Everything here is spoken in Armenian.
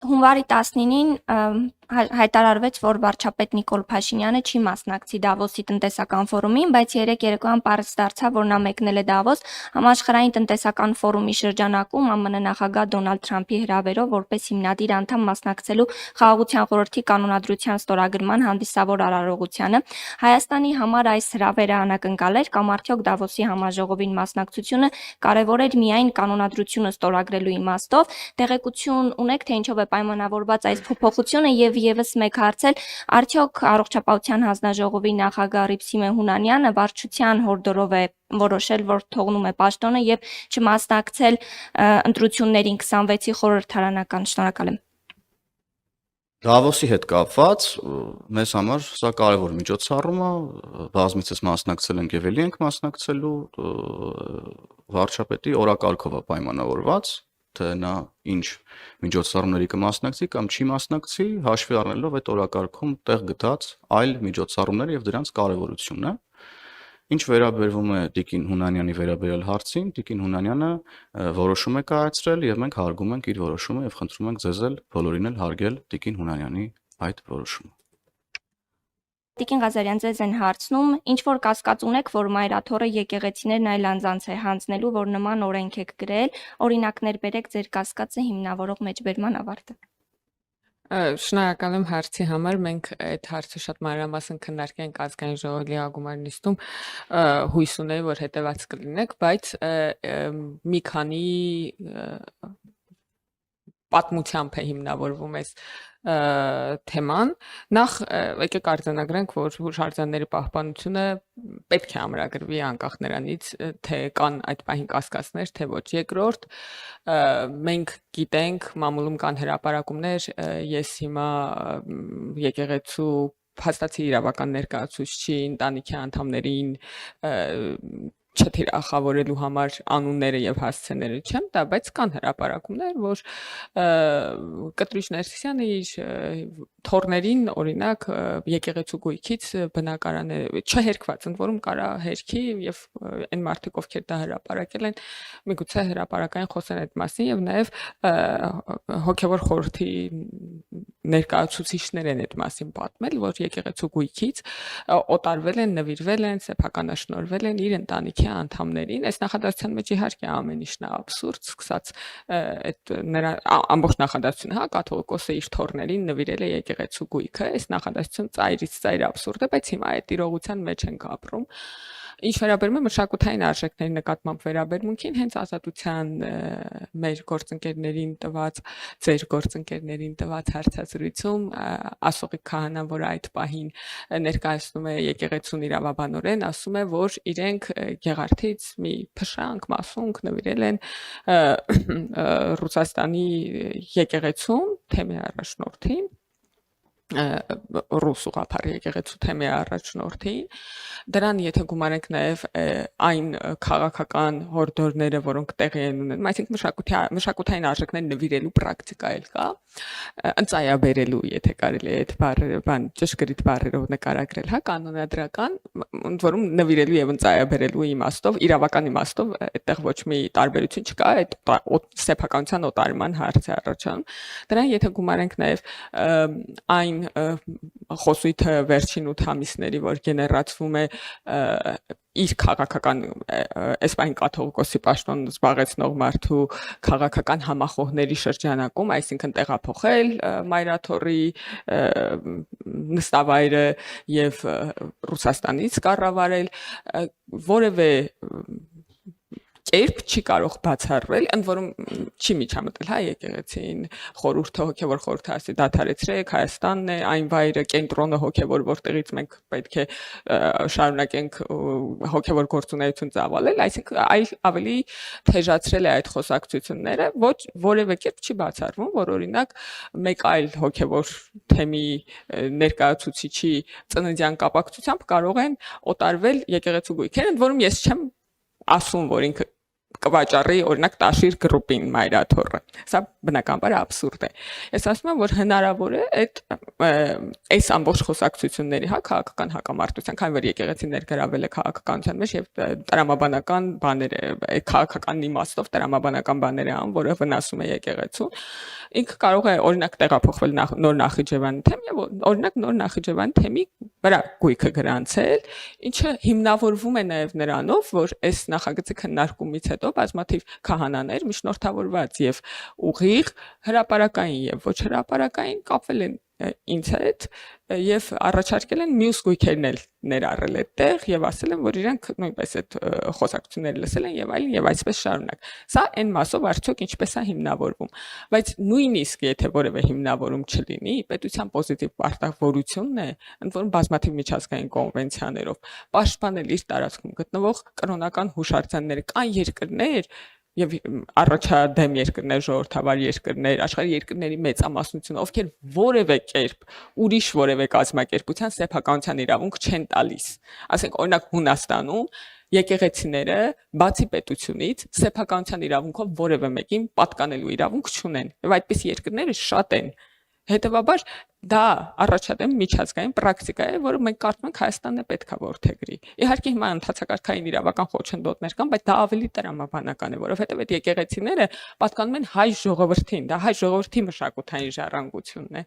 Հունվարի 19-ին հայտարարվեց, որ վարչապետ Նիկոլ Փաշինյանը չի մասնակցի Դավոսի տնտեսական ֆորումին, բայց երեկ երեկոյան պարզ դարձավ, որ նա մեկնել է Դավոս համաշխարհային տնտեսական ֆորումի շրջանակում ԱՄՆ նախագահ Դոնալդ Թրամփի հրավերով որպես հիմնադիր անդամ մասնակցելու Խաղաղության խորհրդի կանոնադրության ստորագրման հանդիսավոր արարողությանը։ Հայաստանի համար այս հրավերը անակնկալ էր կամ արդյոք Դավոսի համաժողովին մասնակցությունը կարևոր էր միայն կանոնադրությունը ստորագրելու իմաստով։ Տեղեկություն ունեք, թե ինչով է պայմանավորված այս փոփոխությունը եւ եւս մեկ հարց էլ արդյոք առողջապահության հանձնաժողովի նախագահ Ռիփսիմե Հունանյանը վարչության հորդորով է որոշել, որ թողնում է պաշտոնը եւ չմասնակցել ընտրություններին 26-ի խորհրդարանական։ Շնորհակալ եմ։ Դավոսի հետ կապված մեզ համար սա կարևոր միջոցառում է, բազմիցս մասնակցել ենք եւ ելի ենք մասնակցելու, վարչապետի օրակարգով է պայմանավորված, թե նա ինչ միջոցառումների կմասնակցի կամ չի մասնակցի, հաշվի առնելով այդ օրակարգում տեղ գտած այլ միջոցառումները եւ դրանց կարեւորությունը։ Ինչ վերաբերվում է Տիկին Հունանյանի վերաբերյալ հարցին, Տիկին Հունանյանը որոշում է կայացրել եւ մենք հարգում ենք իր որոշումը եւ խնդրում ենք ձեզ էլ բոլորին էլ հարգել Տիկին Հունանյանի այդ որոշումը։ Տիկին Ղազարյան, ձեզ են հարցնում, ինչ որ կասկած ունեք, որ մայրաթոռը եկեղեցիներն այլ անձանց է հանձնելու, որ նման օրենք եք գրել, օրինակներ բերեք ձեր կասկածը հիմնավորող մեջբերման ավարտը։ Շնորհակալ եմ հարցի համար, մենք այդ հարցը շատ մանրամասն քննարկենք ազգային ժողովի ակումբի նիստում, հույս ունեի, որ հետևած կլինեք, բայց մի քանի պատմությամբ է հիմնավորվում այս թեման։ Նախ եկեք արձանագրենք, որ հուշարձանների պահպանությունը պետք է ամրագրվի անկախ նրանից, թե կան այդ պահին կասկածներ, թե ոչ։ Երկրորդ, մենք գիտենք, մամուլում կան հրապարակումներ, ես հիմա եկեղեցու փաստացի իրավական ներկայացուցչի ընտանիքի անդամներին չթիրախավորելու համար անունները եւ հասցեները չեմ տա, բայց կան հրապարակումներ, որ Կտրուչ Ներսիսյանը իր թորներին օրինակ եկեղեցու գույքից բնակարան է չհերկված, ընդ որում կարա հերքի եւ այն մարդիկ, ովքեր դա հրապարակել են, միգուցե հրապարակային խոսեն այդ մասին եւ նաեւ հոգեվոր խորհրդի ներկայացուցիչներ են այդ մասին պատմել, որ եկեղեցու գույքից օտարվել են, նվիրվել են, սեփականաշնորհվել են իր ընտանիքի անդամներին։ Այս նախադասության մեջ իհարկե ամեն ինչն է աբսուրդ, սկսած այդ նրա ամբողջ նախադասությունը, հա, կաթողիկոսը իր թորներին նվիրել է եկեղեցու գույքը, այս նախադասությունը ծայրից ծայր աբսուրդ է, բայց հիմա այդ իրողության մեջ ենք ապրում։ Ինչ վերաբերում է մշակութային արժեքների նկատմամբ վերաբերմունքին, հենց Ազատության մեր գործընկերներին տված, ձեր գործընկերներին տված հարցազրույցում Ասողիկ քահանան, որ այդ պահին ներկայացնում է եկեղեցուն իրավաբանորեն, ասում է, որ իրենք Գեղարդից մի փշանք, մասունք նվիրել են Ռուսաստանի եկեղեցուն, թեմի առաջնորդին, ռուս ուղղափառ եկեղեցու թեմի առաջնորդին, դրան եթե գումարենք նաև այն քաղաքական հորդորները, որոնք տեղի են ունենում, այսինքն մշակութային արժեքներ նվիրելու պրակտիկա էլ կա, ընծայաբերելու, եթե կարելի է այդ բառերը ճշգրիտ բառերով նկարագրել, հա, կանոնադրական, ընդ որում նվիրելու եւ ընծայաբերելու իմաստով, իրավական իմաստով այդտեղ ոչ մի տարբերություն չկա, այդ սեփականության օտարման հարց է առաջանում։ Դրան եթե գումարենք նաև այն խոսույթը վերջին 8 ամիսների, որ գեներացվում է իր քաղաքական այս պահին կաթողիկոսի պաշտոն զբաղեցնող մարդու քաղաքական համախոհների շրջանակում, այսինքն տեղափոխել մայրաթոռի նստավայրը եւ Ռուսաստանից կառավարել, որևէ կերպ չի կարող բացառվել, ընդ որում չի միջամտել, հա, եկեղեցին խորհուրդը, հոգևոր խորհուրդը ասի դադարեցրեք, Հայաստանն է այն վայրը, կենտրոնը հոգևոր, որտեղից մենք պետք է շարունակենք հոգևոր գործունեություն ծավալել, այսինքն ավելի թեժացրել է այդ խոսակցությունները, ոչ որևէ կերպ չի բացառվում, որ օրինակ մեկ այլ հոգևոր թեմի ներկայացուցիչի ծննդյան կապակցությամբ կարող են օտարվել եկեղեցու գույքերը, ընդ որում ես չեմ ասում, որ ինքը կվաճառի օրինակ տաշիր գրուպին մայրաթորը։ Սա բնականաբար աբսուրդ է։ Ես ասում եմ, որ հնարավոր է այս ամբողջ խոսակցությունների, հա, քաղաքական հակամարտության, քանի որ եկեղեցին ներգրավել է քաղաքականության մեջ եւ տրամաբանական բաներ է, քաղաքական իմաստով տրամաբանական բաներ է անում, որը վնասում է եկեղեցուն։ Ինքը կարող է օրինակ տեղափոխվել նոր Նախիջևանի թեմ եւ օրինակ նոր Նախիջևանի թեմի վրա գույքը գրանցել, ինչը հիմնավորվում է նաեւ նրանով, որ այս նախագծի քննարկումից հետո բազմաթիվ քահանաներ միջնորդավորված եւ ուղիղ հրապարակային եւ ոչ հրապարակային կապվել են ինձ հետ եւ առաջարկել են մյուս գույքերն էլ ներառել այդտեղ եւ ասել են, որ իրենք նույնպես այդ խոսակցությունները լսել են եւ այլն եւ այսպես շարունակ։ Սա այն մասով արդյոք ինչպես է հիմնավորվում, բայց նույնիսկ եթե որևէ հիմնավորում չլինի, պետության պոզիտիվ պարտավորությունն է, ընդ որում բազմաթիվ միջազգային կոնվենցիաներով պաշտպանել իր տարածքում գտնվող կրոնական հուշարձանները, կան երկրներ եւ առաջադեմ երկրներ, ժողովրդավար երկրներ, աշխարհի երկրների մեծամասնությունը, ովքեր որևէ կերպ ուրիշ որևէ կազմակերպության սեփականության իրավունք չեն տալիս։ Ասենք օրինակ Հունաստանում եկեղեցիները բացի պետությունից սեփականության իրավունքով որևէ մեկին պատկանելու իրավունք չունեն։ Եվ այդպես երկրները շատ են։ Հետևաբար դա առաջադեմ միջազգային պրակտիկա է, որը մենք կարծում ենք Հայաստանն է պետքա որդեգրի։ Իհարկե հիմա ընդհանրակարգային իրավական խոչընդոտներ կան, բայց դա ավելի տրամաբանական է, որովհետև այդ եկեղեցիները պատկանում են հայ ժողովրդին, դա հայ ժողովրդի մշակութային ժառանգությունն է։